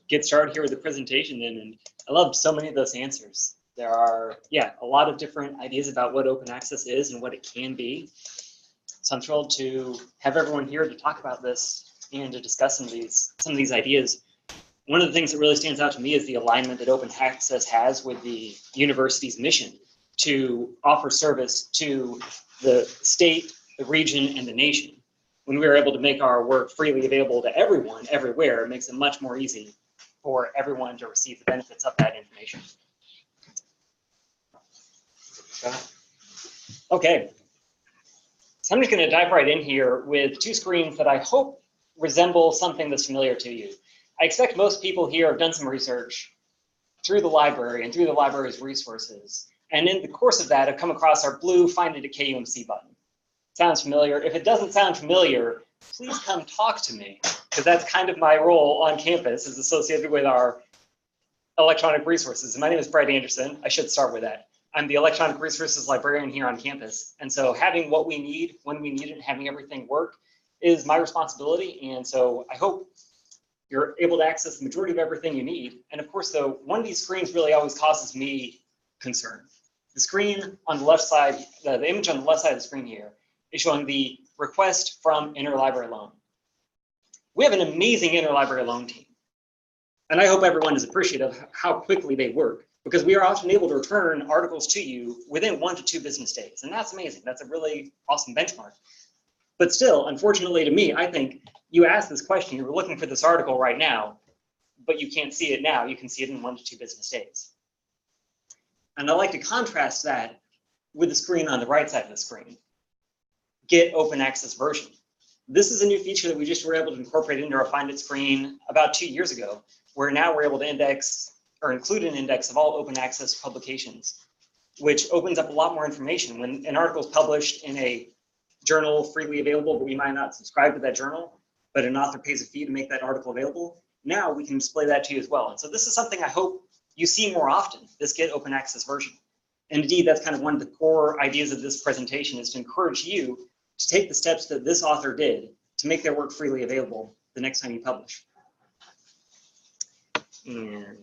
get started here with the presentation then. And I loved so many of those answers. There are, yeah, a lot of different ideas about what open access is and what it can be. So I'm thrilled to have everyone here to talk about this and to discuss some of these ideas. One of the things that really stands out to me is the alignment that open access has with the university's mission to offer service to the state, the region, and the nation. When we are able to make our work freely available to everyone, everywhere, it makes it much more easy for everyone to receive the benefits of that information. Okay, so I'm just going to dive right in here with two screens that I hope resemble something that's familiar to you. I expect most people here have done some research through the library and through the library's resources. And in the course of that, I've come across our blue Find It at KUMC button. Sounds familiar? If it doesn't sound familiar, please come talk to me, because that's kind of my role on campus, is associated with our electronic resources. And my name is Brenda Anderson. I should start with that. I'm the electronic resources librarian here on campus. And so having what we need when we need it and having everything work is my responsibility. And so I hope you're able to access the majority of everything you need. And of course, though, one of these screens really always causes me concern. The screen on the left side, the image on the left side of the screen here is showing the request from interlibrary loan. We have an amazing interlibrary loan team. And I hope everyone is appreciative of how quickly they work, because we are often able to return articles to you within 1 to 2 business days. And that's amazing. That's a really awesome benchmark. But still, unfortunately to me, I think you asked this question, you're looking for this article right now, but you can't see it now. You can see it in 1 to 2 business days. And I like to contrast that with the screen on the right side of the screen. Get open access version. This is a new feature that we just were able to incorporate into our Find It screen about 2 years ago, where now we're able to index or include an index of all open access publications, which opens up a lot more information. When an article is published in a journal freely available, but we might not subscribe to that journal, but an author pays a fee to make that article available, now we can display that to you as well. And so this is something I hope you see more often, this Get Open Access version. And indeed, that's kind of one of the core ideas of this presentation, is to encourage you to take the steps that this author did to make their work freely available the next time you publish. And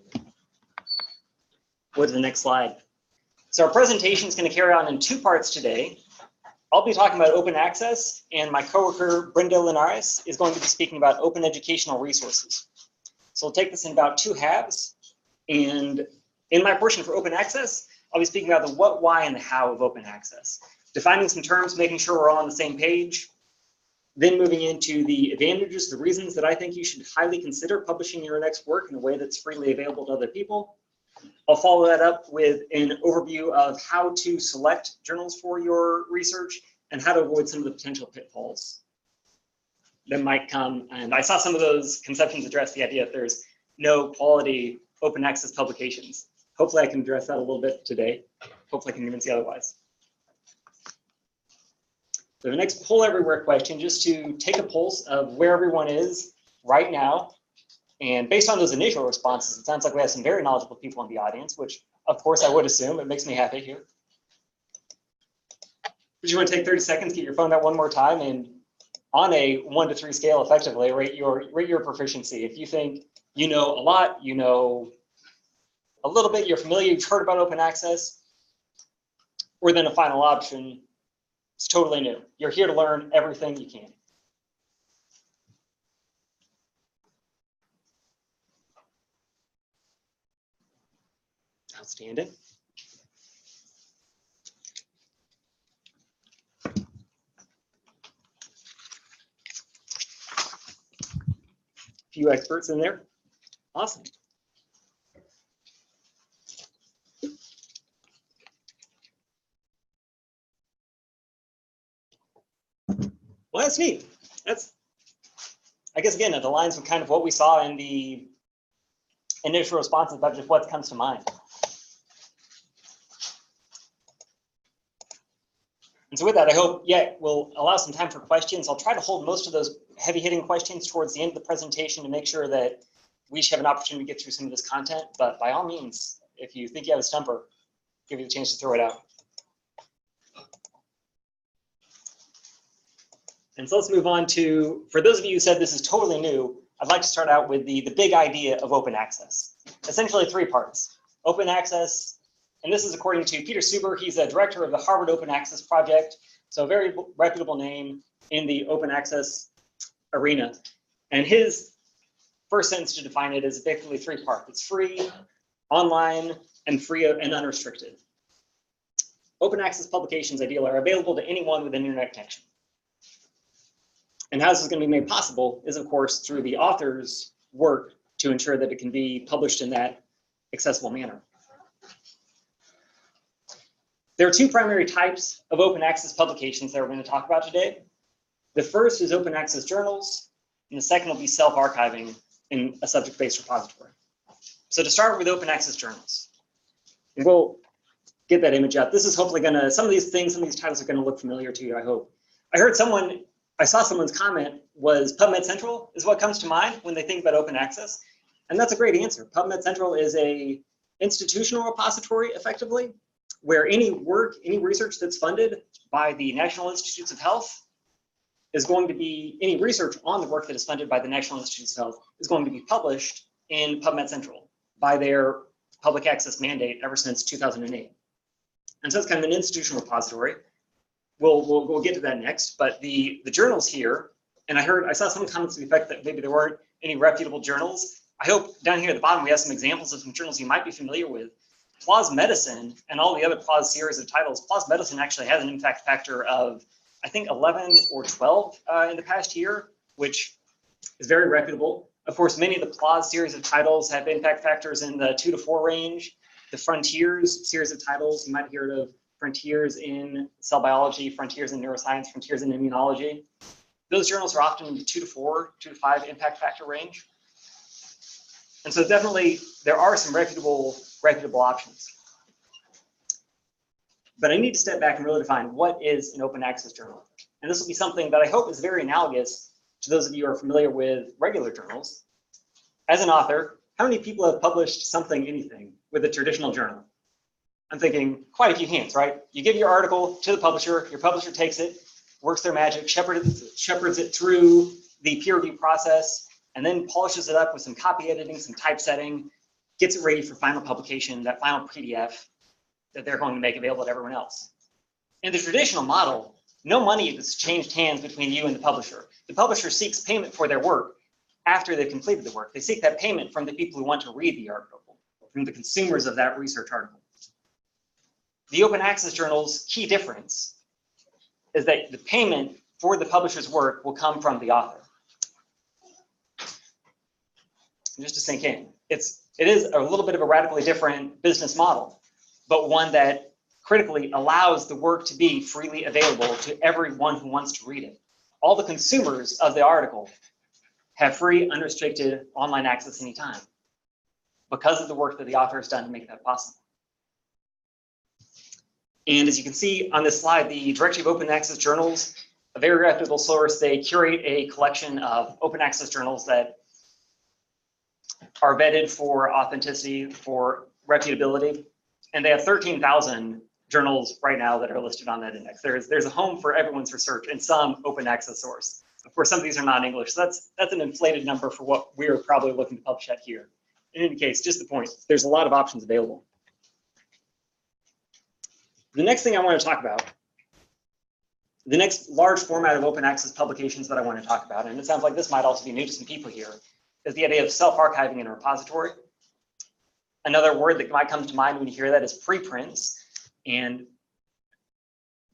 go to the next slide. So our presentation is going to carry on in 2 parts today. I'll be talking about open access, and my coworker, Brenda Linares, is going to be speaking about open educational resources. So we'll take this in about 2 halves. And in my portion for open access, I'll be speaking about the what, why, and the how of open access. Defining some terms, making sure we're all on the same page. Then moving into the advantages, the reasons that I think you should highly consider publishing your next work in a way that's freely available to other people. I'll follow that up with an overview of how to select journals for your research and how to avoid some of the potential pitfalls that might come. And I saw some of those conceptions address the idea that there's no quality open access publications. Hopefully I can address that a little bit today. Hopefully I can convince you otherwise. So the next poll everywhere question, just to take a pulse of where everyone is right now. And based on those initial responses, it sounds like we have some very knowledgeable people in the audience, which of course I would assume. It makes me happy here. Would you want to take 30 seconds, get your phone out one more time, and on a 1 to 3 scale effectively rate your proficiency. If you think you know a lot, you know a little bit, you're familiar, you've heard about open access, or then a final option, it's totally new. You're here to learn everything you can. Outstanding. Few experts in there. Awesome. Well, that's neat. That's, I guess, again, it aligns with kind of what we saw in the initial responses about just what comes to mind. And so with that, I hope, we'll allow some time for questions. I'll try to hold most of those heavy-hitting questions towards the end of the presentation to make sure that we each have an opportunity to get through some of this content. But by all means, if you think you have a stumper, give you the chance to throw it out. And so let's move on to, for those of you who said this is totally new, I'd like to start out with the big idea of open access. Essentially 3 parts. Open access, and this is according to Peter Suber. He's a director of the Harvard Open Access Project, so a very reputable name in the open access arena. And his first sentence to define it is effectively 3 parts. It's free, online, and free and unrestricted. Open access publications, ideally, are available to anyone with an internet connection. And how this is going to be made possible is, of course, through the author's work to ensure that it can be published in that accessible manner. There are 2 primary types of open access publications that we're going to talk about today. The first is open access journals, and the second will be self-archiving in a subject-based repository. So to start with open access journals, and we'll get that image up. This is hopefully going to, some of these things, some of these titles are going to look familiar to you, I hope. I saw someone's comment was PubMed Central is what comes to mind when they think about open access. And that's a great answer. PubMed Central is a institutional repository, effectively, where any work, any research that's funded by the National Institutes of Health is going to be, any research on the work that is funded by the National Institutes of Health is going to be published in PubMed Central by their public access mandate ever since 2008. And so it's kind of an institutional repository. We'll get to that next, but the journals here, and I saw some comments to the effect that maybe there weren't any reputable journals. I hope down here at the bottom we have some examples of some journals you might be familiar with. PLOS Medicine and all the other PLOS series of titles. PLOS Medicine actually has an impact factor of, I think, 11 or 12 in the past year, which is very reputable. Of course, many of the PLOS series of titles have impact factors in the 2 to 4 range. The Frontiers series of titles, you might have heard of Frontiers in Cell Biology, Frontiers in Neuroscience, Frontiers in Immunology. Those journals are often in the 2 to 4, 2 to 5 impact factor range. And so definitely there are some reputable options. But I need to step back and really define what is an open access journal. And this will be something that I hope is very analogous to those of you who are familiar with regular journals. As an author, how many people have published something, anything, with a traditional journal? I'm thinking quite a few hands, right? You give your article to the publisher, your publisher takes it, works their magic, shepherds it through the peer review process, and then polishes it up with some copy editing, some typesetting, gets it ready for final publication, that final PDF that they're going to make available to everyone else. In the traditional model, no money is changed hands between you and the publisher. The publisher seeks payment for their work after they've completed the work. They seek that payment from the people who want to read the article, from the consumers of that research article. The open access journal's key difference is that the payment for the publisher's work will come from the author. Just to sink in, it is a little bit of a radically different business model, but one that critically allows the work to be freely available to everyone who wants to read it. All the consumers of the article have free, unrestricted online access anytime because of the work that the author has done to make that possible. And as you can see on this slide, the Directory of Open Access Journals, a very reputable source, they curate a collection of open access journals that are vetted for authenticity, for reputability, and they have 13,000 journals right now that are listed on that index. There's a home for everyone's research in some open access source. Of course, some of these are not English, so that's an inflated number for what we're probably looking to publish at here. In any case, just the point, there's a lot of options available. The next thing I want to talk about, the next large format of open access publications that I want to talk about, and it sounds like this might also be new to some people here, is the idea of self-archiving in a repository. Another word that might come to mind when you hear that is preprints. And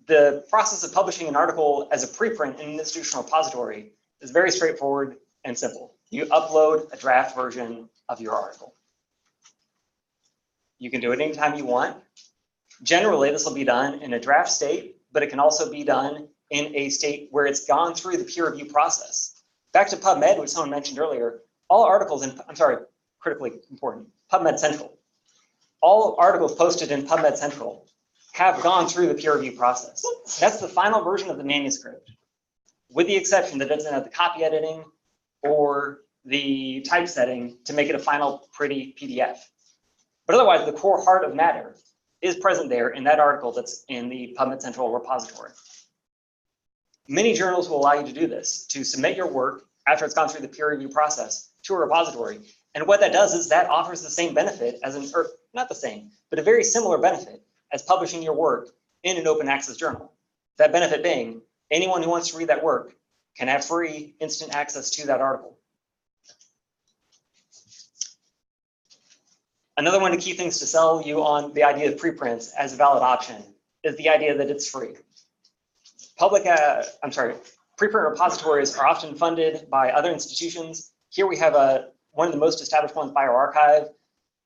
the process of publishing an article as a preprint in an institutional repository is very straightforward and simple. You upload a draft version of your article. You can do it anytime you want. Generally, this will be done in a draft state, but it can also be done in a state where it's gone through the peer review process. Back to PubMed, which someone mentioned earlier, all articles in, critically important, PubMed Central. All articles posted in PubMed Central have gone through the peer review process. That's the final version of the manuscript, with the exception that it doesn't have the copy editing or the typesetting to make it a final pretty PDF. But otherwise, the core heart of matter is present there in that article that's in the PubMed Central repository. Many journals will allow you to do this, to submit your work after it's gone through the peer review process to a repository. And what that does is that offers the same benefit as or not the same, but a very similar benefit as publishing your work in an open access journal. That benefit being anyone who wants to read that work can have free instant access to that article. Another one of the key things to sell you on the idea of preprints as a valid option is the idea that it's free. Preprint repositories are often funded by other institutions. Here we have one of the most established ones, BioArchive,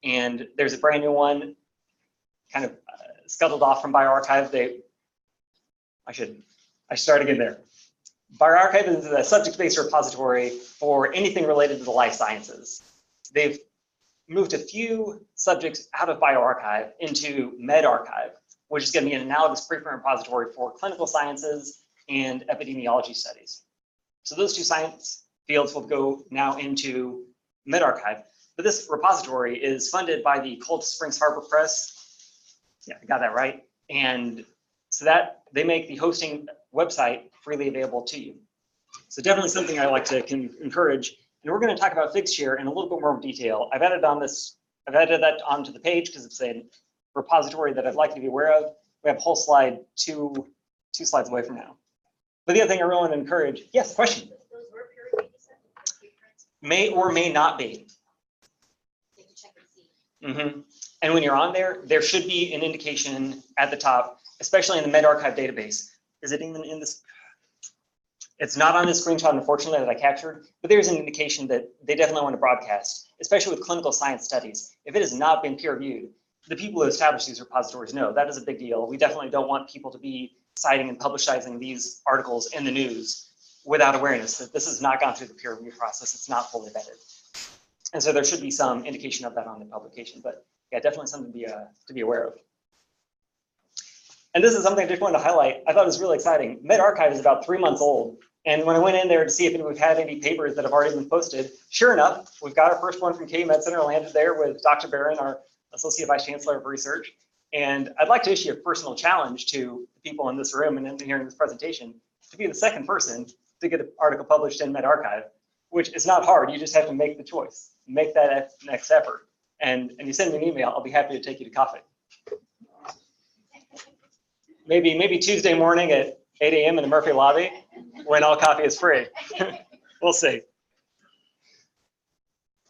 and there's a brand new one kind of scuttled off from BioArchive. I should start again there. BioArchive is a subject-based repository for anything related to the life sciences. They've moved a few subjects out of BioArchive into MedArchive, which is going to be an analogous preprint repository for clinical sciences and epidemiology studies. So those two science fields will go now into MedArchive. But this repository is funded by the Cold Springs Harbor Press. Yeah, I got that right. And so that they make the hosting website freely available to you. So definitely something I like to encourage. And we're going to talk about Figshare in a little bit more detail. I've added that onto the page because it's a repository that I'd like you to be aware of. We have a whole slide two slides away from now. But the other thing I really want to encourage, yes, question. Those were peer reviewed. May or may not be. You can check and see. Mm-hmm. And when you're on there, there should be an indication at the top, especially in the MedArchive database. Is it even in this? It's not on this screenshot, unfortunately, that I captured, but there's an indication that they definitely want to broadcast, especially with clinical science studies. If it has not been peer reviewed, the people who establish these repositories know that is a big deal. We definitely don't want people to be citing and publicizing these articles in the news without awareness that this has not gone through the peer review process. It's not fully vetted. And so there should be some indication of that on the publication, but yeah, definitely something to be aware of. And this is something I just wanted to highlight. I thought it was really exciting. MedArchive is about 3 months old. And when I went in there to see if we've had any papers that have already been posted, sure enough, we've got our first one from KU Med Center landed there with Dr. Barron, our Associate Vice Chancellor of Research. And I'd like to issue a personal challenge to the people in this room and hearing this presentation to be the second person to get an article published in MedArchive, which is not hard. You just have to make the choice, make that next effort. And you send me an email, I'll be happy to take you to coffee. Maybe Tuesday morning at 8 a.m. in the Murphy lobby when all coffee is free. We'll see.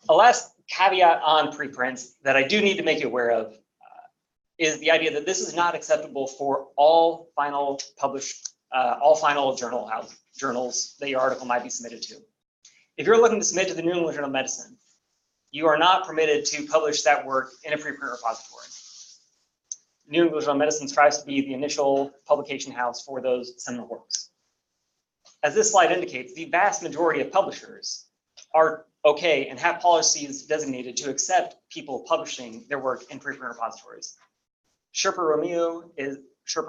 A last caveat on preprints that I do need to make you aware of is the idea that this is not acceptable for all final journals that your article might be submitted to. If you're looking to submit to the New England Journal of Medicine, you are not permitted to publish that work in a preprint repository. New England Journal of Medicine strives to be the initial publication house for those seminal works. As this slide indicates, the vast majority of publishers are okay and have policies designated to accept people publishing their work in preprint repositories. Sherpa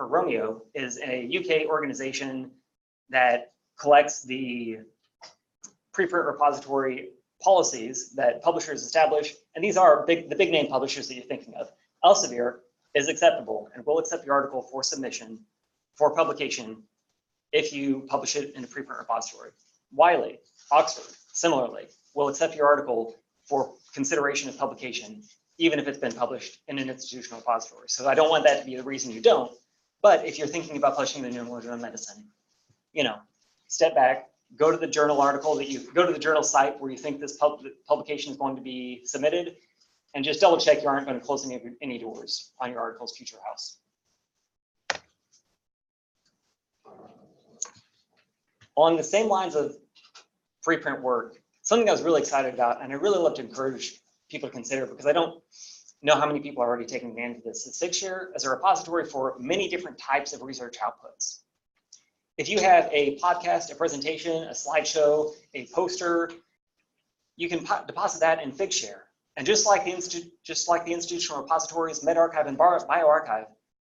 Romeo is a UK organization that collects the preprint repository policies that publishers establish, and these are the big name publishers that you're thinking of. Elsevier is acceptable and will accept your article for submission for publication if you publish it in a preprint repository. Wiley, Oxford, similarly, will accept your article for consideration of publication, even if it's been published in an institutional repository. So I don't want that to be the reason you don't, but if you're thinking about publishing the New England Journal of Medicine, step back, go to the journal article go to the journal site where you think this publication is going to be submitted, and just double check you aren't going to close any doors on your article's future house. On the same lines of preprint work, something I was really excited about, and I really love to encourage people to consider because I don't know how many people are already taking advantage of this, is Figshare as a repository for many different types of research outputs. If you have a podcast, a presentation, a slideshow, a poster, you can deposit that in Figshare. And just like the institutional repositories, MedArchive and BioArchive,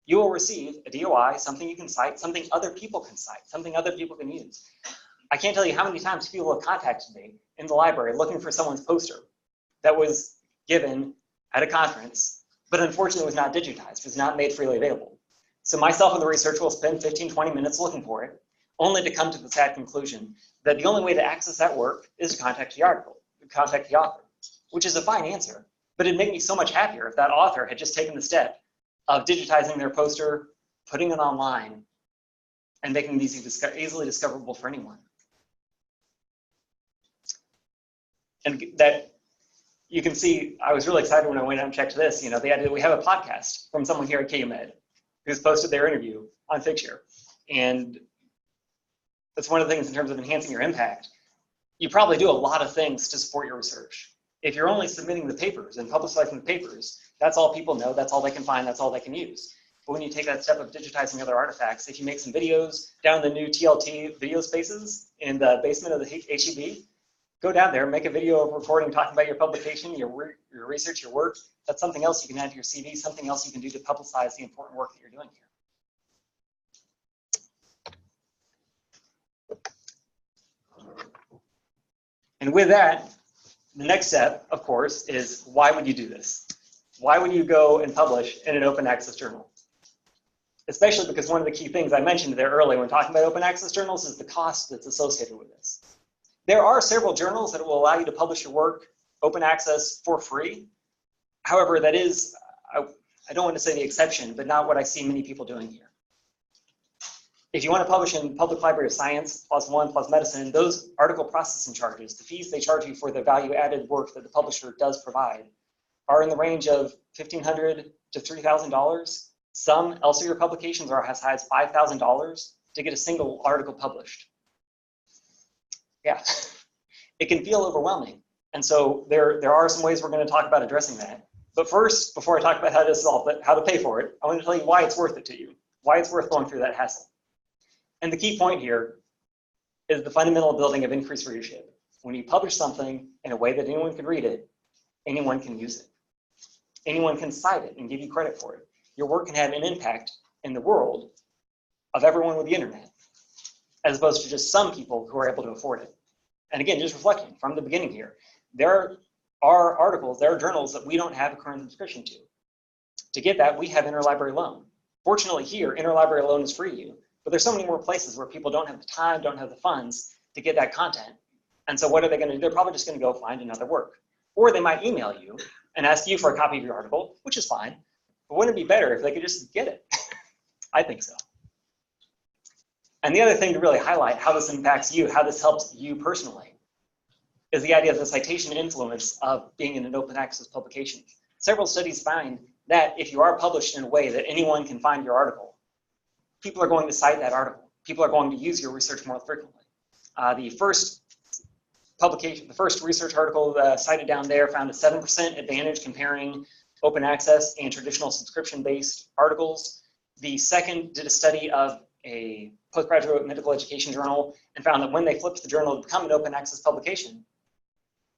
you will receive a DOI, something you can cite, something other people can cite, something other people can use. I can't tell you how many times people have contacted me in the library looking for someone's poster that was given at a conference, but unfortunately was not digitized, was not made freely available. So myself and the researcher will spend 15, 20 minutes looking for it. only to come to the sad conclusion that the only way to access that work is to contact the author, which is a fine answer, but it'd make me so much happier if that author had just taken the step of digitizing their poster, putting it online, and making these easily discoverable for anyone. And that you can see, I was really excited when I went out and checked this. You know, the idea that we have a podcast from someone here at KUMed who's posted their interview on Figshare. And that's one of the things in terms of enhancing your impact. You probably do a lot of things to support your research. If you're only submitting the papers and publicizing the papers, that's all people know, that's all they can find, that's all they can use. But when you take that step of digitizing other artifacts, if you make some videos down in the new TLT video spaces in the basement of the HEB, go down there, make a video of recording, talking about your publication, your research, your work. That's something else you can add to your CV, something else you can do to publicize the important work that you're doing here. And with that, the next step, of course, is why would you do this? Why would you go and publish in an open access journal? Especially because one of the key things I mentioned there earlier when talking about open access journals is the cost that's associated with this. There are several journals that will allow you to publish your work open access for free. However, that is, I don't want to say the exception, but not what I see many people doing here. If you want to publish in Public Library of Science, +1, plus medicine, those article processing charges, the fees they charge you for the value-added work that the publisher does provide, are in the range of $1,500 to $3,000. Some Elsevier publications are as high as $5,000 to get a single article published. Yeah, it can feel overwhelming. And so there are some ways we're going to talk about addressing that. But first, before I talk about how to solve it, how to pay for it, I want to tell you why it's worth it to you, why it's worth going through that hassle. And the key point here is the fundamental building of increased readership. When you publish something in a way that anyone can read it, anyone can use it. Anyone can cite it and give you credit for it. Your work can have an impact in the world of everyone with the internet, as opposed to just some people who are able to afford it. And again, just reflecting from the beginning here, there are articles, there are journals that we don't have a current subscription to. To get that, we have interlibrary loan. Fortunately here, interlibrary loan is free to you, but there's so many more places where people don't have the time, don't have the funds to get that content. And so what are they going to do? They're probably just going to go find another work. Or they might email you and ask you for a copy of your article, which is fine. But wouldn't it be better if they could just get it? I think so. And the other thing to really highlight how this impacts you, how this helps you personally, is the idea of the citation influence of being in an open access publication. Several studies find that if you are published in a way that anyone can find your article, people are going to cite that article. People are going to use your research more frequently. The first research article cited down there found a 7% advantage comparing open access and traditional subscription-based articles. The second did a study of a postgraduate medical education journal and found that when they flipped the journal to become an open access publication,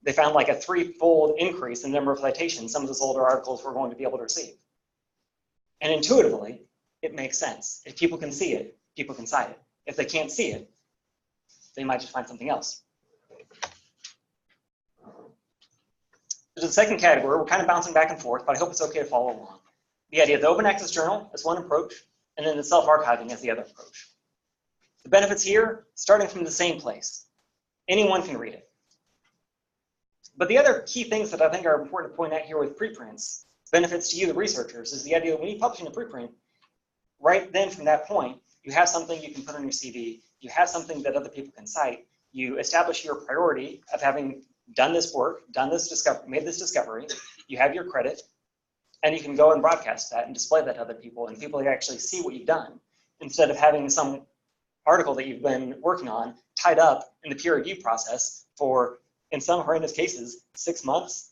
they found like a 3-fold increase in the number of citations some of those older articles were going to be able to receive. And intuitively, it makes sense. If people can see it, people can cite it. If they can't see it, they might just find something else. There's a second category. We're kind of bouncing back and forth, but I hope it's okay to follow along. The idea of the open access journal is one approach, and then the self-archiving is the other approach. The benefits here, starting from the same place. Anyone can read it. But the other key things that I think are important to point out here with preprints, benefits to you, the researchers, is the idea that when you publish in a preprint, right then from that point, you have something you can put on your CV, you have something that other people can cite, you establish your priority of having done this work, made this discovery, you have your credit, and you can go and broadcast that and display that to other people, and people can actually see what you've done, instead of having some article that you've been working on tied up in the peer review process for, in some horrendous cases, 6 months,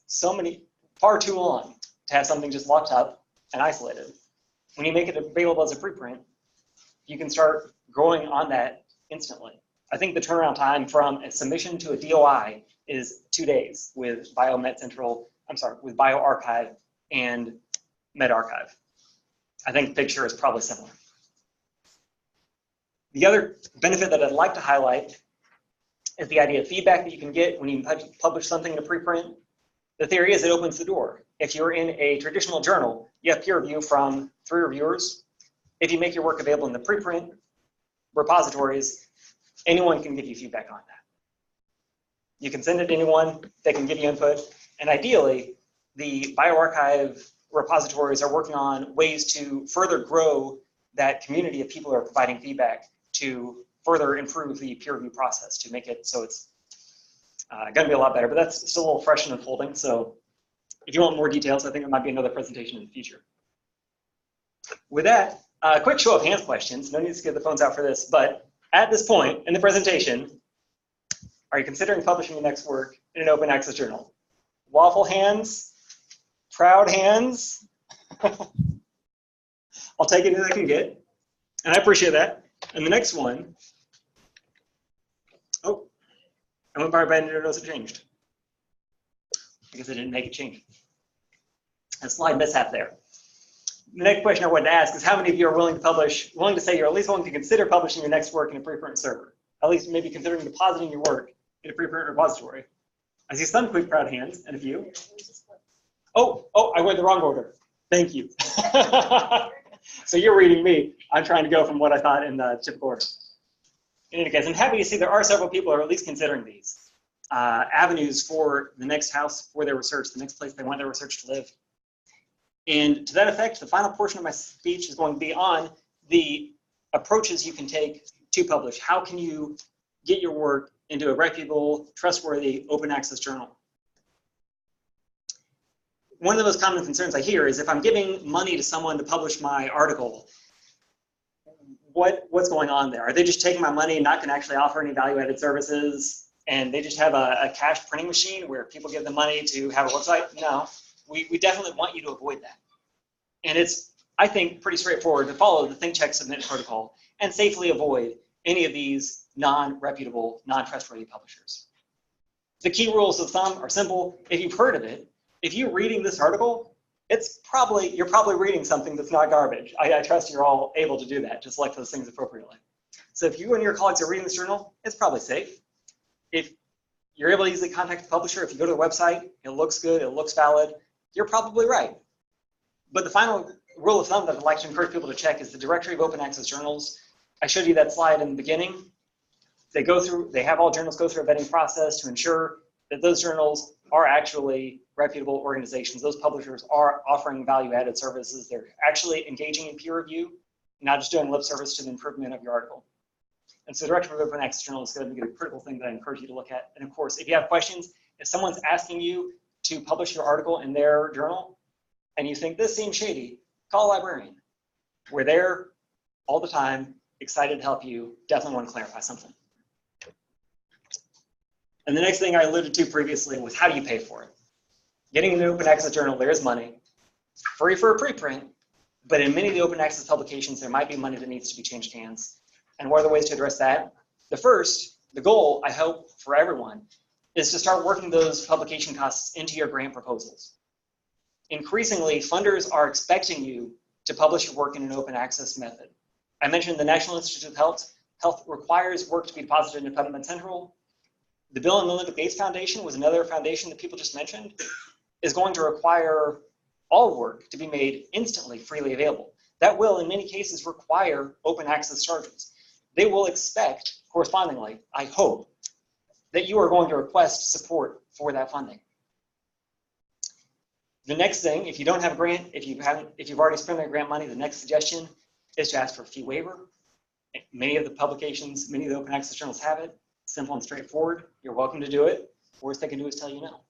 far too long to have something just locked up and isolated. When you make it available as a preprint, you can start growing on that instantly. I think the turnaround time from a submission to a DOI is 2 days with BioArchive and MedArchive. I think Figshare is probably similar. The other benefit that I'd like to highlight is the idea of feedback that you can get when you publish something in a preprint. The theory is it opens the door. If you're in a traditional journal, you have peer review from 3 reviewers. If you make your work available in the preprint repositories, anyone can give you feedback on that. You can send it to anyone, they can give you input, and ideally, the bioRxiv repositories are working on ways to further grow that community of people who are providing feedback to further improve the peer review process to make it so it's going to be a lot better, but that's still a little fresh and unfolding. So if you want more details, I think there might be another presentation in the future. With that, a quick show of hands questions. No need to get the phones out for this, but at this point in the presentation, are you considering publishing your next work in an open access journal? Waffle hands, proud hands. I'll take it as I can get, and I appreciate that. And the next one, oh, I went by Brenda Linares, it changed. I guess I didn't make it change. A slide mishap there. The next question I wanted to ask is how many of you are willing to say you're at least willing to consider publishing your next work in a preprint server? At least maybe considering depositing your work in a preprint repository. I see some quick proud hands and a few. Oh, I went the wrong order. Thank you. So you're reading me. I'm trying to go from what I thought in the typical order. In any case, I'm happy to see there are several people who are at least considering these avenues for the next house for their research, the next place they want their research to live. And to that effect, the final portion of my speech is going to be on the approaches you can take to publish. How can you get your work into a reputable, trustworthy, open access journal? One of the most common concerns I hear is if I'm giving money to someone to publish my article, what's going on there? Are they just taking my money and not going to actually offer any value-added services? And they just have a cash printing machine where people give them money to have a website? No, we definitely want you to avoid that. And it's, I think, pretty straightforward to follow the Think, Check, Submit protocol and safely avoid any of these non-reputable, non-trustworthy publishers. The key rules of thumb are simple. If you've heard of it, if you're reading this article, you're probably reading something that's not garbage. I trust you're all able to do that, to select those things appropriately. So if you and your colleagues are reading this journal, it's probably safe. If you're able to easily contact the publisher, if you go to the website, it looks good, it looks valid, you're probably right. But the final rule of thumb that I'd like to encourage people to check is the directory of open access journals. I showed you that slide in the beginning. They have all journals go through a vetting process to ensure that those journals are actually reputable organizations. Those publishers are offering value-added services. They're actually engaging in peer review, not just doing lip service to the improvement of your article. And so the directory of open access journals is going to be a critical thing that I encourage you to look at. And of course, if you have questions, if someone's asking you to publish your article in their journal, and you think this seems shady, call a librarian. We're there all the time, excited to help you. Definitely want to clarify something. And the next thing I alluded to previously was how do you pay for it? Getting an open access journal, there is money. Free for a preprint, but in many of the open access publications, there might be money that needs to be changed hands. And what are the ways to address that? The goal, I hope, for everyone, is to start working those publication costs into your grant proposals. Increasingly, funders are expecting you to publish your work in an open access method. I mentioned the National Institute of Health requires work to be deposited in PubMed Central. The Bill and Melinda Gates Foundation was another foundation that people just mentioned, is going to require all work to be made instantly freely available. That will, in many cases, require open access charges. They will expect, correspondingly, I hope, that you are going to request support for that funding. The next thing, if you don't have a grant, if you've already spent that grant money, the next suggestion is to ask for a fee waiver. Many of the publications, many of the open access journals have it. Simple and straightforward. You're welcome to do it. Worst they can do is tell you no.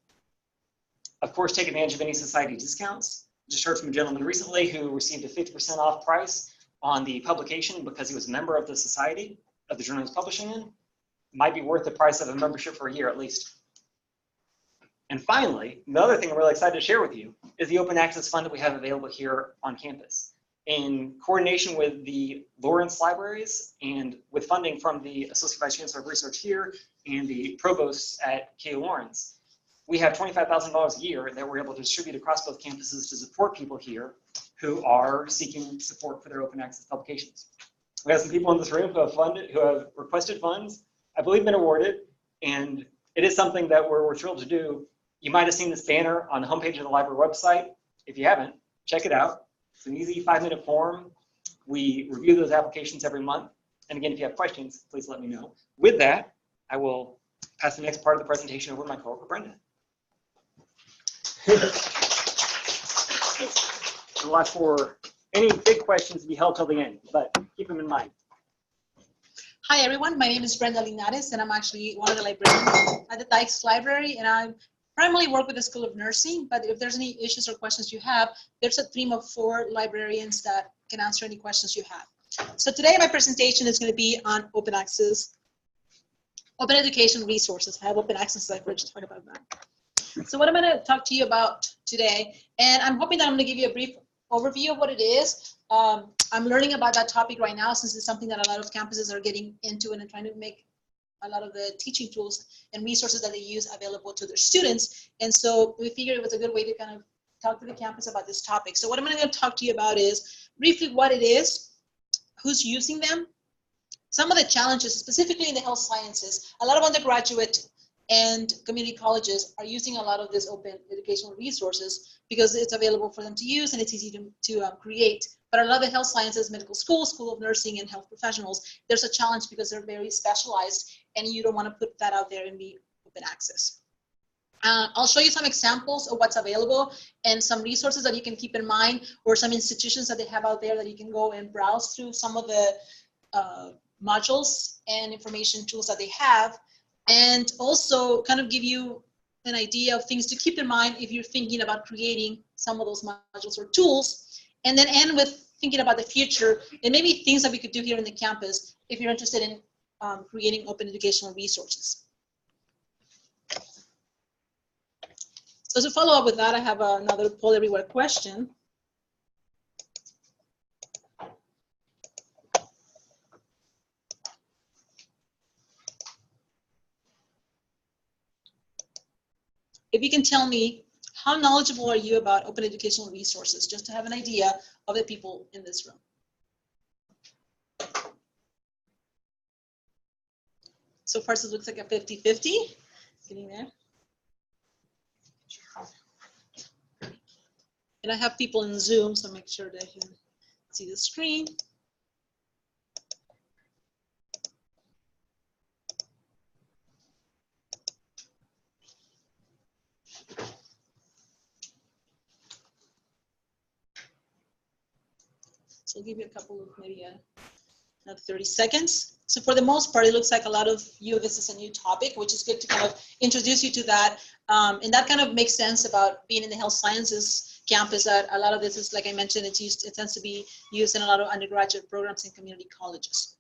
Of course, take advantage of any society discounts. Just heard from a gentleman recently who received a 50% off price on the publication because he was a member of the society of the journal he's publishing in. Might be worth the price of a membership for a year at least. And finally, the other thing I'm really excited to share with you is the open access fund that we have available here on campus. In coordination with the Lawrence Libraries and with funding from the Associate Vice Chancellor of Research here and the provosts at KU Lawrence, we have $25,000 a year that we're able to distribute across both campuses to support people here who are seeking support for their open access publications. We have some people in this room who have requested funds, I believe been awarded, and it is something that we're thrilled to do. You might have seen this banner on the homepage of the library website. If you haven't, check it out. It's an easy 5-minute form. We review those applications every month. And again, if you have questions, please let me know. With that, I will pass the next part of the presentation over to my coworker, Brenda. I'll watch for any big questions to be held till the end, but keep them in mind. Hi everyone, my name is Brenda Linares and I'm actually one of the librarians at the Pics Library, and I primarily work with the School of Nursing, but if there's any issues or questions you have, there's a team of 4 librarians that can answer any questions you have. So today my presentation is going to be on open access, open education resources. I have open access library to talk about that. So what I'm going to talk to you about today, and I'm hoping that I'm going to give you a brief overview of what it is. I'm learning about that topic right now since it's something that a lot of campuses are getting into and trying to make a lot of the teaching tools and resources that they use available to their students. And so we figured it was a good way to kind of talk to the campus about this topic. So what I'm going to talk to you about is briefly what it is, who's using them, some of the challenges, specifically in the health sciences. A lot of undergraduate and community colleges are using a lot of this open educational resources because it's available for them to use and it's easy to create. But a lot of the health sciences, medical schools, School of Nursing, and health professionals, there's a challenge because they're very specialized and you don't want to put that out there and be open access. I'll show you some examples of what's available and some resources that you can keep in mind, or some institutions that they have out there that you can go and browse through some of the modules and information tools that they have, and also kind of give you an idea of things to keep in mind if you're thinking about creating some of those modules or tools, and then end with thinking about the future and maybe things that we could do here in the campus if you're interested in creating open educational resources. So to follow up with that, I have another poll everywhere question. If you can tell me, how knowledgeable are you about open educational resources, just to have an idea of the people in this room? So far, it looks like a 50-50. Getting there. And I have people in Zoom, so make sure they can see the screen. So I'll give you a couple of maybe another 30 seconds. So for the most part, it looks like a lot of you, this is a new topic, which is good to kind of introduce you to that. And that kind of makes sense about being in the health sciences campus, that a lot of this is, like I mentioned, it tends to be used in a lot of undergraduate programs in community colleges.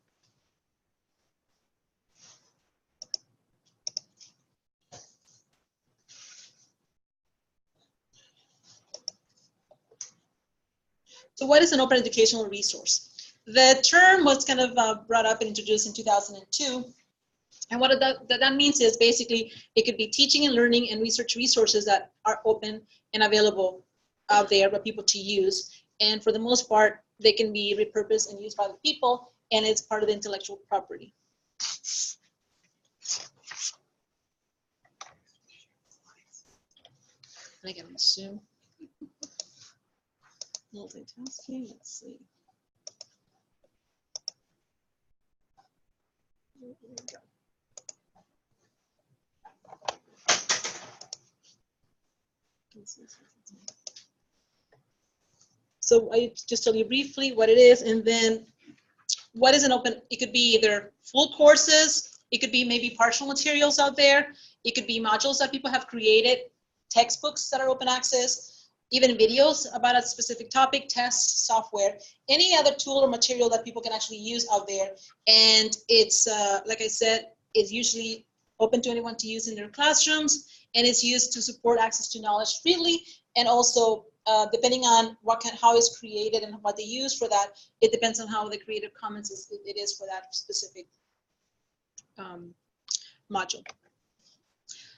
So what is an open educational resource? The term was kind of brought up and introduced in 2002. And what that means is basically it could be teaching and learning and research resources that are open and available out there for people to use. And for the most part, they can be repurposed and used by the people, and it's part of the intellectual property. I can assume. Multitasking, let's see. There we go. So I just tell you briefly what it is, and then what is an open, it could be either full courses, it could be maybe partial materials out there, it could be modules that people have created, textbooks that are open access, even videos about a specific topic, tests, software, any other tool or material that people can actually use out there. And it's, like I said, is usually open to anyone to use in their classrooms, and it's used to support access to knowledge freely, and also depending on how it's created and what they use for that, it depends on how the Creative Commons it is for that specific module.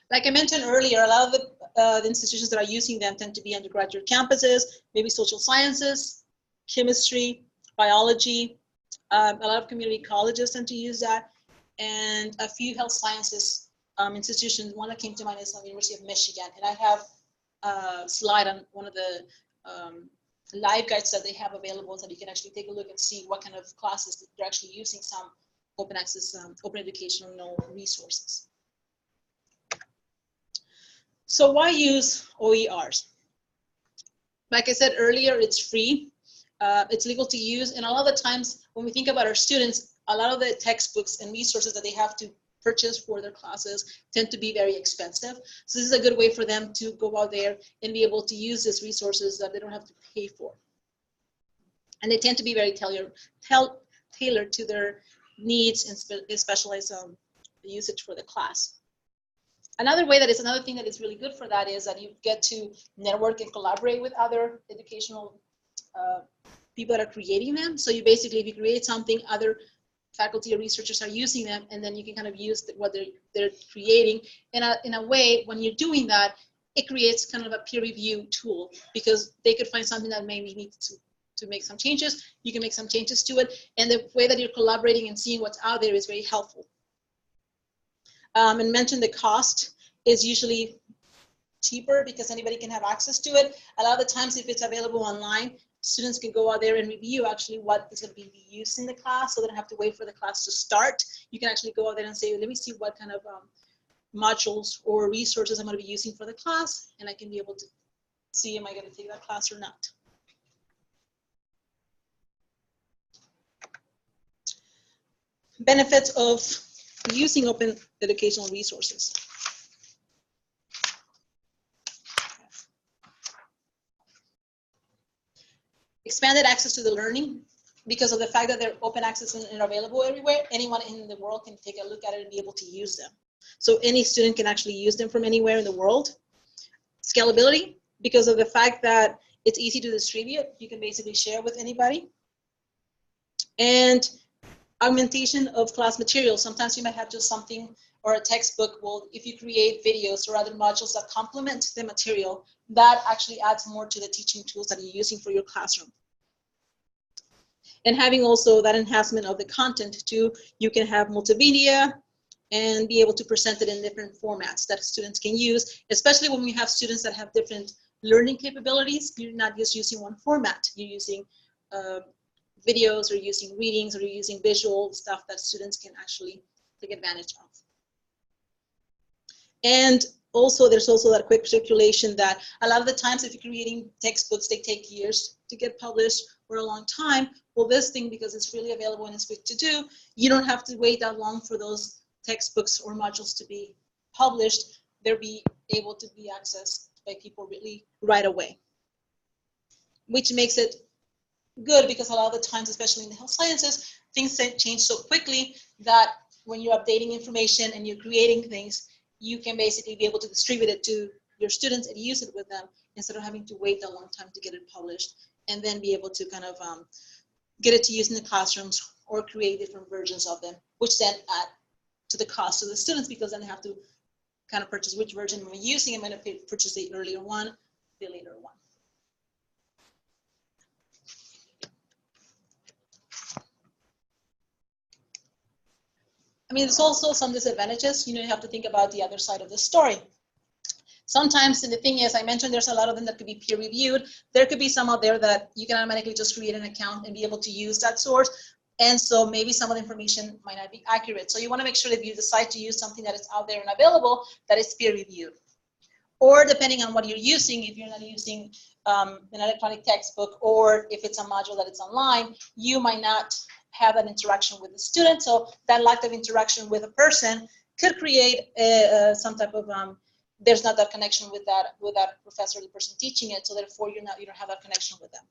Like I mentioned earlier, a lot of the institutions that are using them tend to be undergraduate campuses, maybe social sciences, chemistry, biology. A lot of community colleges tend to use that, and a few health sciences institutions. One that came to mind is the University of Michigan, and I have a slide on one of the live guides that they have available that you can actually take a look and see what kind of classes that they're actually using some open access, open educational resources. So why use OERs? Like I said earlier, it's free, it's legal to use, and a lot of the times when we think about our students, a lot of the textbooks and resources that they have to purchase for their classes tend to be very expensive. So this is a good way for them to go out there and be able to use these resources that they don't have to pay for. And they tend to be very tailored to their needs and specialized usage for the class. Another thing that is really good for that is that you get to network and collaborate with other educational people that are creating them. So you basically, if you create something, other faculty or researchers are using them, and then you can kind of use what they're creating. And in a way, when you're doing that, it creates kind of a peer review tool, because they could find something that maybe needs to make some changes. You can make some changes to it, and the way that you're collaborating and seeing what's out there is very helpful. And mention the cost is usually cheaper because anybody can have access to it. A lot of the times, if it's available online, students can go out there and review actually what is going to be used in the class, so they don't have to wait for the class to start. You can actually go out there and say, let me see what kind of modules or resources I'm going to be using for the class, and I can be able to see, am I going to take that class or not. Benefits of using open educational resources. Expanded access to the learning, because of the fact that they're open access and available everywhere. Anyone in the world can take a look at it and be able to use them. So any student can actually use them from anywhere in the world. Scalability, because of the fact that it's easy to distribute. You can basically share with anybody. And augmentation of class materials. Sometimes you might have just something or a textbook. Well, if you create videos or other modules that complement the material, that actually adds more to the teaching tools that you're using for your classroom. And having also that enhancement of the content too, you can have multimedia and be able to present it in different formats that students can use, especially when we have students that have different learning capabilities. You're not just using one format, you're using videos, or using readings, or using visual stuff that students can actually take advantage of. And also, there's also that quick circulation that a lot of the times, if you're creating textbooks, they take years to get published or a long time. Well, this thing, because it's freely available and it's quick to do, you don't have to wait that long for those textbooks or modules to be published. They'll be able to be accessed by people really right away, which makes it good, because a lot of the times, especially in the health sciences, things change so quickly that when you're updating information and you're creating things, you can basically be able to distribute it to your students and use it with them instead of having to wait a long time to get it published, and then be able to kind of get it to use in the classrooms or create different versions of them, which then add to the cost of the students, because then they have to kind of purchase which version am I using. I'm going to purchase the earlier one, the later one. I mean, there's also some disadvantages. You have to think about the other side of the story. Sometimes, and the thing is, I mentioned there's a lot of them that could be peer reviewed. There could be some out there that you can automatically just create an account and be able to use that source. And so maybe some of the information might not be accurate. So you want to make sure that if you decide to use something that is out there and available, that it's peer reviewed. Or depending on what you're using, if you're not using an electronic textbook, or if it's a module that it's online, you might not have that interaction with the student. So that lack of interaction with a person could create some type of there's not that connection with that professor or the person teaching it. So therefore you don't have that connection with them.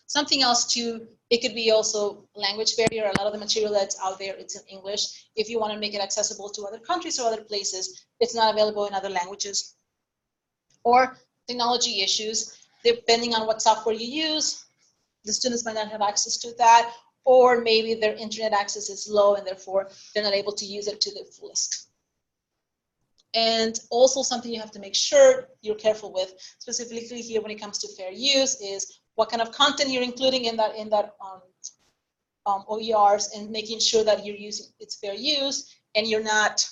Something else too, it could be also language barrier. A lot of the material that's out there, it's in English. If you want to make it accessible to other countries or other places, it's not available in other languages. Or technology issues, depending on what software you use, the students might not have access to that, or maybe their internet access is low and therefore they're not able to use it to the fullest. And also something you have to make sure you're careful with, specifically here when it comes to fair use, is what kind of content you're including in that OERs, and making sure that you're using it's fair use and you're not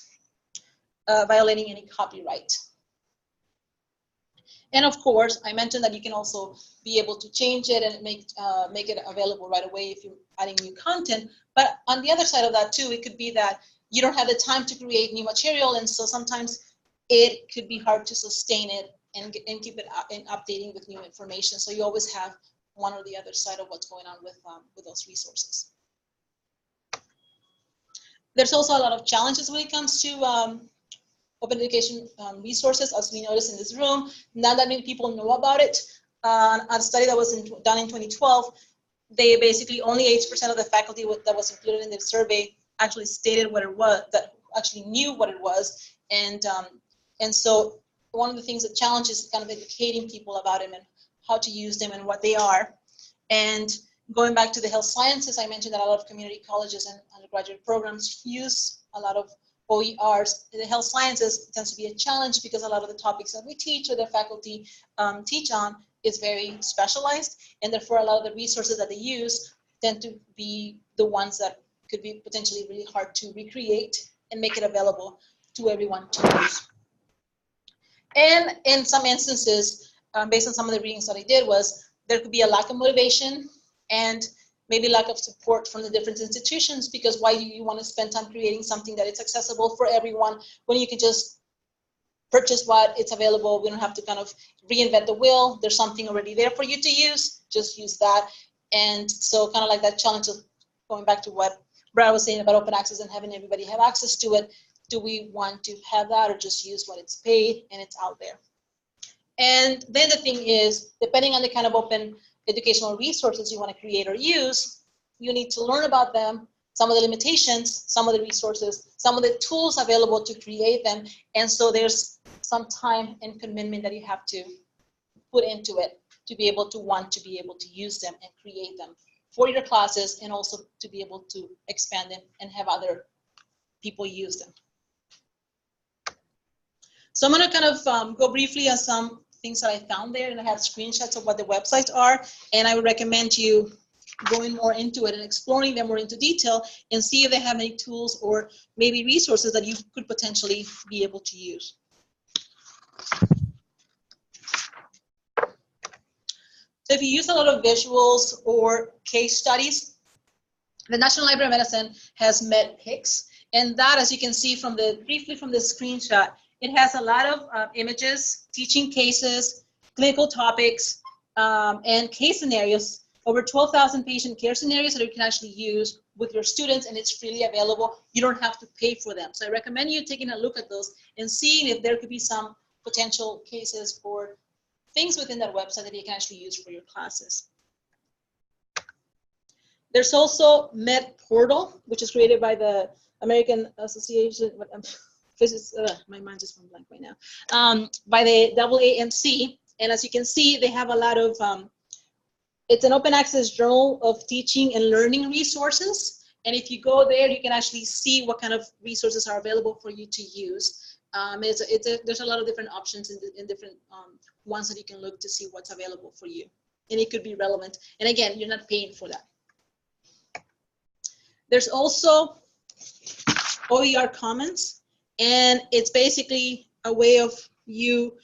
violating any copyright. And of course, I mentioned that you can also be able to change it and make it available right away if you're adding new content. But on the other side of that too, it could be that you don't have the time to create new material, and so sometimes it could be hard to sustain it and keep it and updating with new information. So you always have one or the other side of what's going on with those resources. There's also a lot of challenges when it comes to open education resources, as we noticed in this room. Not that many people know about it. A study that was done in 2012, they basically only 8% of the faculty that was included in the survey actually stated what it was, that actually knew what it was. And so one of the things that challenges is kind of educating people about them and how to use them and what they are. And going back to the health sciences, I mentioned that a lot of community colleges and undergraduate programs use a lot of OERs. The health sciences tends to be a challenge because a lot of the topics that we teach or the faculty teach on is very specialized, and therefore a lot of the resources that they use tend to be the ones that could be potentially really hard to recreate and make it available to everyone to use. And in some instances, based on some of the readings that I did, was there could be a lack of motivation and maybe lack of support from the different institutions, because why do you want to spend time creating something that is accessible for everyone when you can just purchase what it's available? We don't have to kind of reinvent the wheel. There's something already there for you to use. Just use that. And so kind of like that challenge of going back to what Brad was saying about open access and having everybody have access to it. Do we want to have that or just use what it's paid and it's out there? And then the thing is, depending on the kind of open educational resources you want to create or use, you need to learn about them, some of the limitations, some of the resources, some of the tools available to create them. And so there's some time and commitment that you have to put into it to be able to want to be able to use them and create them for your classes, and also to be able to expand them and have other people use them. So I'm going to kind of go briefly on some things that I found there, and I have screenshots of what the websites are, and I would recommend you going more into it and exploring them more into detail and see if they have any tools or maybe resources that you could potentially be able to use. So if you use a lot of visuals or case studies, the National Library of Medicine has Pics, and that, as you can see from briefly from the screenshot, it has a lot of images, teaching cases, clinical topics, and case scenarios, over 12,000 patient care scenarios that you can actually use with your students, and it's freely available. You don't have to pay for them. So I recommend you taking a look at those and seeing if there could be some potential cases or things within that website that you can actually use for your classes. There's also MedPortal, which is created by the American Association, my mind just went blank right now, by the AAMC. And as you can see, they have a lot of, it's an open access journal of teaching and learning resources. And if you go there, you can actually see what kind of resources are available for you to use. There's a lot of different options in different ones that you can look to see what's available for you. And it could be relevant. And again, you're not paying for that. There's also OER Commons, and it's basically a way of you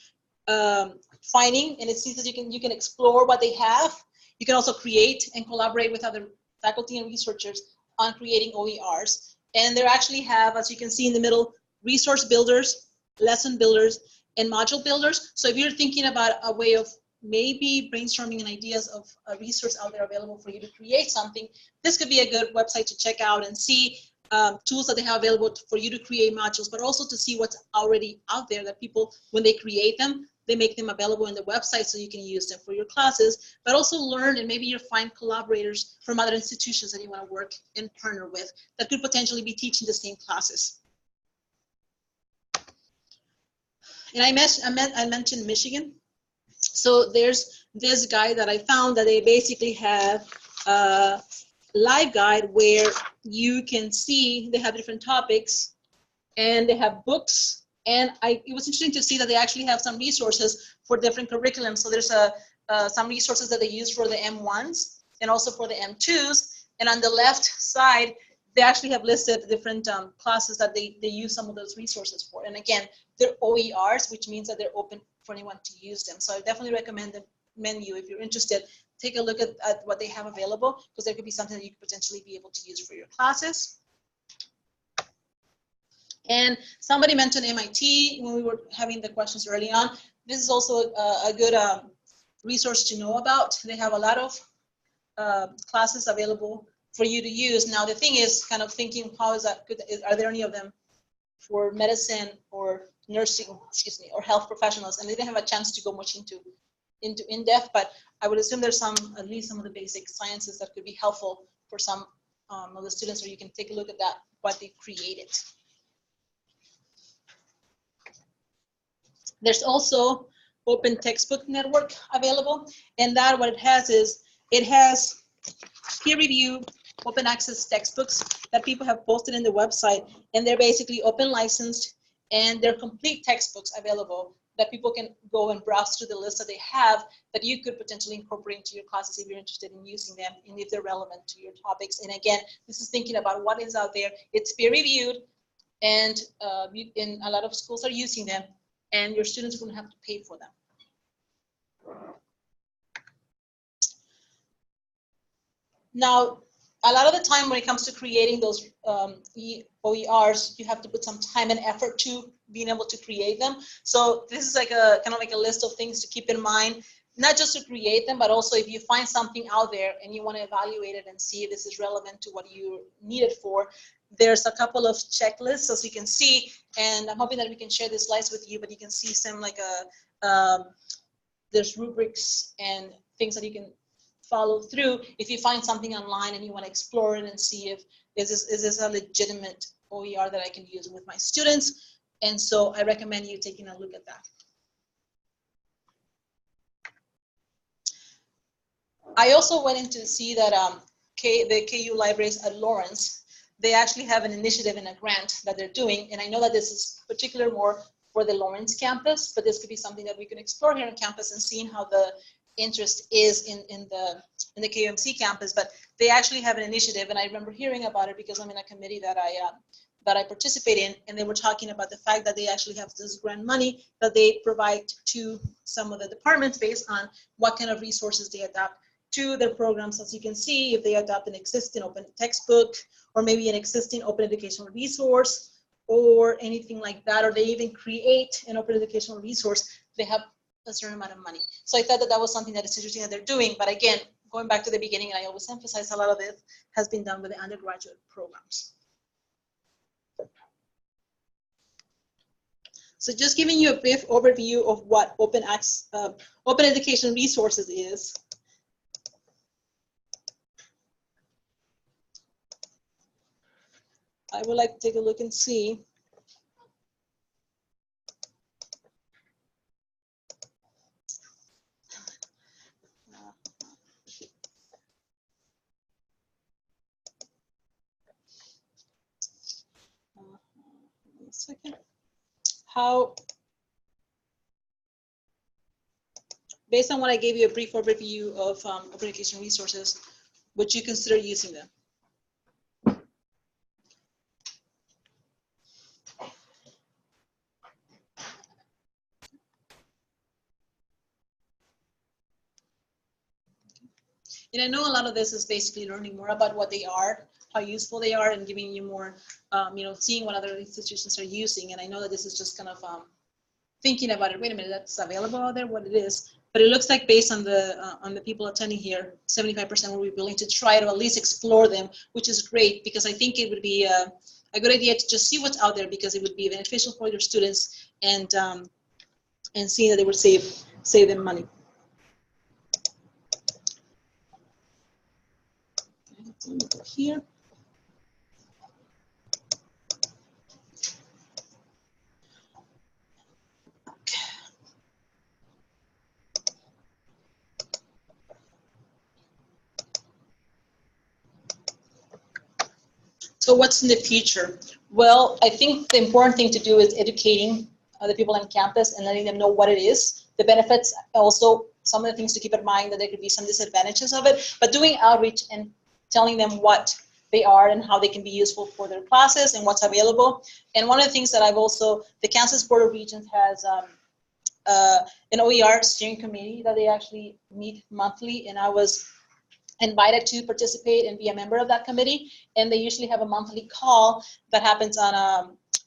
finding, and it seems that you can explore what they have. You can also create and collaborate with other faculty and researchers on creating OERs. And they actually have, as you can see in the middle, resource builders, lesson builders, and module builders. So if you're thinking about a way of maybe brainstorming and ideas of a resource out there available for you to create something, this could be a good website to check out and see tools that they have available for you to create modules, but also to see what's already out there that people, when they create them, they make them available in the website so you can use them for your classes, but also learn, and maybe you'll find collaborators from other institutions that you want to work and partner with that could potentially be teaching the same classes. And I mentioned Michigan. So there's this guide that I found that they basically have a live guide where you can see they have different topics and they have books. And it was interesting to see that they actually have some resources for different curriculums. So there's some resources that they use for the M1s and also for the M2s. And on the left side, they actually have listed different classes that they use some of those resources for. And again, they're OERs, which means that they're open for anyone to use them. So I definitely recommend the menu. If you're interested, take a look at what they have available, because there could be something that you could potentially be able to use for your classes. And somebody mentioned MIT when we were having the questions early on. This is also a good resource to know about. They have a lot of classes available for you to use. Now the thing is kind of thinking, how is that good? Are there any of them for medicine or nursing, excuse me, or health professionals? And they didn't have a chance to go much into in-depth, but I would assume there's at least some of the basic sciences that could be helpful for some of the students, or you can take a look at that, what they created. There's also Open Textbook Network available, and that what it has is, it has peer review, open access textbooks that people have posted in the website, and they're basically open licensed, and they're complete textbooks available that people can go and browse through the list that they have that you could potentially incorporate into your classes if you're interested in using them and if they're relevant to your topics. And again, this is thinking about what is out there. It's peer reviewed, and a lot of schools are using them, and your students wouldn't have to pay for them. Now, a lot of the time when it comes to creating those OERs, you have to put some time and effort to being able to create them. So this is like a kind of like a list of things to keep in mind, not just to create them, but also if you find something out there and you want to evaluate it and see if this is relevant to what you need it for. There's a couple of checklists, as you can see, and I'm hoping that we can share these slides with you, but you can see some like there's rubrics and things that you can follow through if you find something online and you want to explore it and see if is this a legitimate OER that I can use with my students. And so I recommend you taking a look at that. I also went in to see that the KU Libraries at Lawrence, they actually have an initiative and a grant that they're doing. And I know that this is particular more for the Lawrence campus, but this could be something that we can explore here on campus and seeing how the interest is in the KUMC campus. But they actually have an initiative, and I remember hearing about it because I'm in a committee that I participate in, and they were talking about the fact that they actually have this grant money that they provide to some of the departments based on what kind of resources they adopt to their programs. As you can see, if they adopt an existing open textbook, or maybe an existing open educational resource, or anything like that, or they even create an open educational resource, they have a certain amount of money. So I thought that that was something that is interesting that they're doing. But again, going back to the beginning, and I always emphasize, a lot of it has been done with the undergraduate programs. So just giving you a brief overview of what open education resources is. I would like to take a look and see. One second. How, based on what I gave you a brief overview of open education resources, would you consider using them? And I know a lot of this is basically learning more about what they are, how useful they are, and giving you more, seeing what other institutions are using. And I know that this is just kind of thinking about it. Wait a minute, that's available out there, what it is. But it looks like based on the people attending here, 75% will be willing to try to at least explore them, which is great, because I think it would be a good idea to just see what's out there, because it would be beneficial for your students, and seeing that they would save them money. Here. So what's in the future? Well, I think the important thing to do is educating the people on campus and letting them know what it is, the benefits, also some of the things to keep in mind, that there could be some disadvantages of it, but doing outreach and telling them what they are and how they can be useful for their classes and what's available. And one of the things that I've also, the Kansas Board of Regents has an OER steering committee that they actually meet monthly, and I was invited to participate and be a member of that committee. And they usually have a monthly call that happens on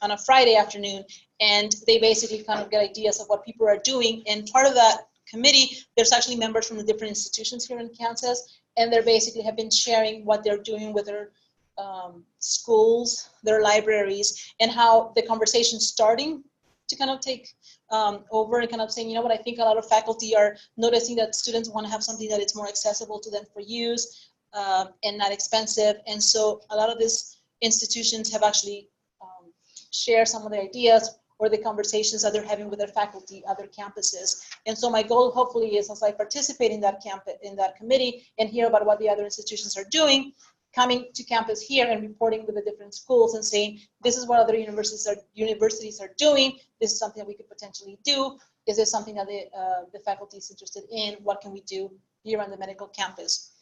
a Friday afternoon, and they basically kind of get ideas of what people are doing. And part of that committee, there's actually members from the different institutions here in Kansas, and they basically have been sharing what they're doing with their schools, their libraries, and how the conversation's starting to kind of take over, and kind of saying, you know what, I think a lot of faculty are noticing that students want to have something that it's more accessible to them for use and not expensive. And so a lot of these institutions have actually shared some of the ideas or the conversations that they're having with their faculty, other campuses. And so my goal hopefully is, as I participate in that committee and hear about what the other institutions are doing, coming to campus here and reporting with the different schools and saying, this is what other universities are doing. This is something that we could potentially do. Is this something that the faculty is interested in? What can we do here on the medical campus?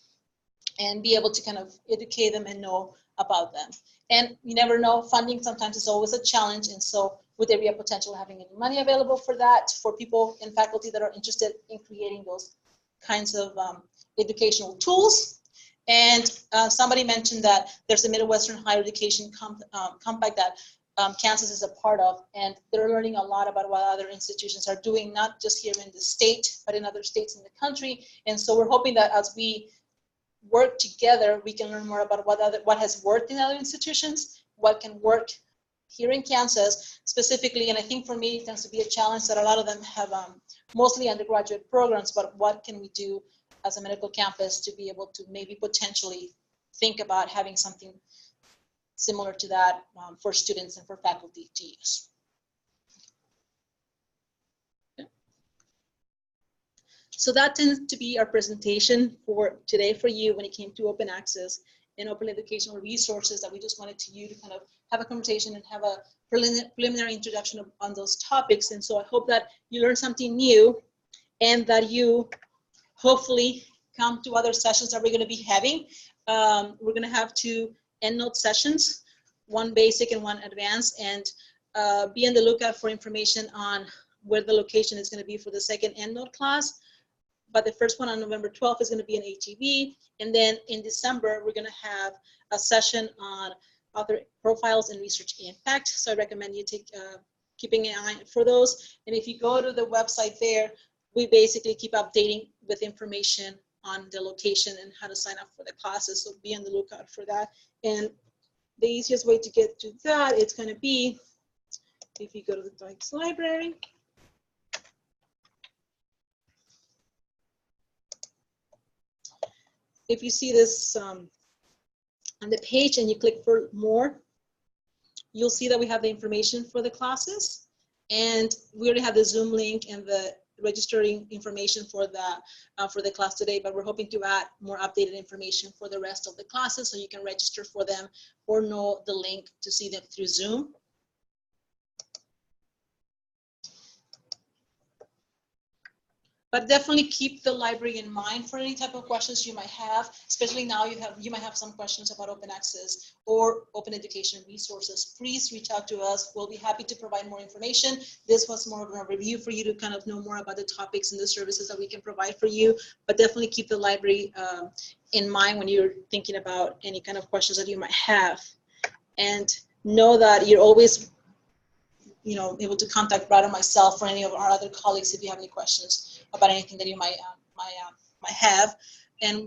And be able to kind of educate them and know about them. And you never know, funding sometimes is always a challenge. And so would there be a potential of having any money available for that, for people and faculty that are interested in creating those kinds of educational tools? And somebody mentioned that there's a Midwestern Higher Education Compact that Kansas is a part of, and they're learning a lot about what other institutions are doing, not just here in the state, but in other states in the country. And so we're hoping that as we work together, we can learn more about what has worked in other institutions, what can work here in Kansas specifically. And I think for me, it tends to be a challenge that a lot of them have mostly undergraduate programs, but what can we do as a medical campus to be able to maybe potentially think about having something similar to that for students and for faculty to use. Okay. So that tends to be our presentation for today for you when it came to open access and open educational resources that we just wanted you to kind of have a conversation and have a preliminary introduction on those topics. And so I hope that you learned something new and that you hopefully come to other sessions that we're going to be having. We're going to have 2 EndNote sessions, one basic and one advanced, and be on the lookout for information on where the location is going to be for the second EndNote class. But the first one on November 12th is going to be an HEB. And then in December, we're going to have a session on author profiles and research impact. So I recommend you keeping an eye for those. And if you go to the website there, we basically keep updating with information on the location and how to sign up for the classes. So be on the lookout for that. And the easiest way to get to that, it's going to be if you go to the Dykes Library. If you see this on the page and you click for more, you'll see that we have the information for the classes. And we already have the Zoom link and the registering information for the class today, but we're hoping to add more updated information for the rest of the classes so you can register for them or know the link to see them through Zoom. But definitely keep the library in mind for any type of questions you might have, especially now you might have some questions about open access or open education resources. Please reach out to us. We'll be happy to provide more information. This was more of a review for you to kind of know more about the topics and the services that we can provide for you, but definitely keep the library in mind when you're thinking about any kind of questions that you might have. And know that you're always able to contact Brad or myself or any of our other colleagues if you have any questions about anything that you might have. And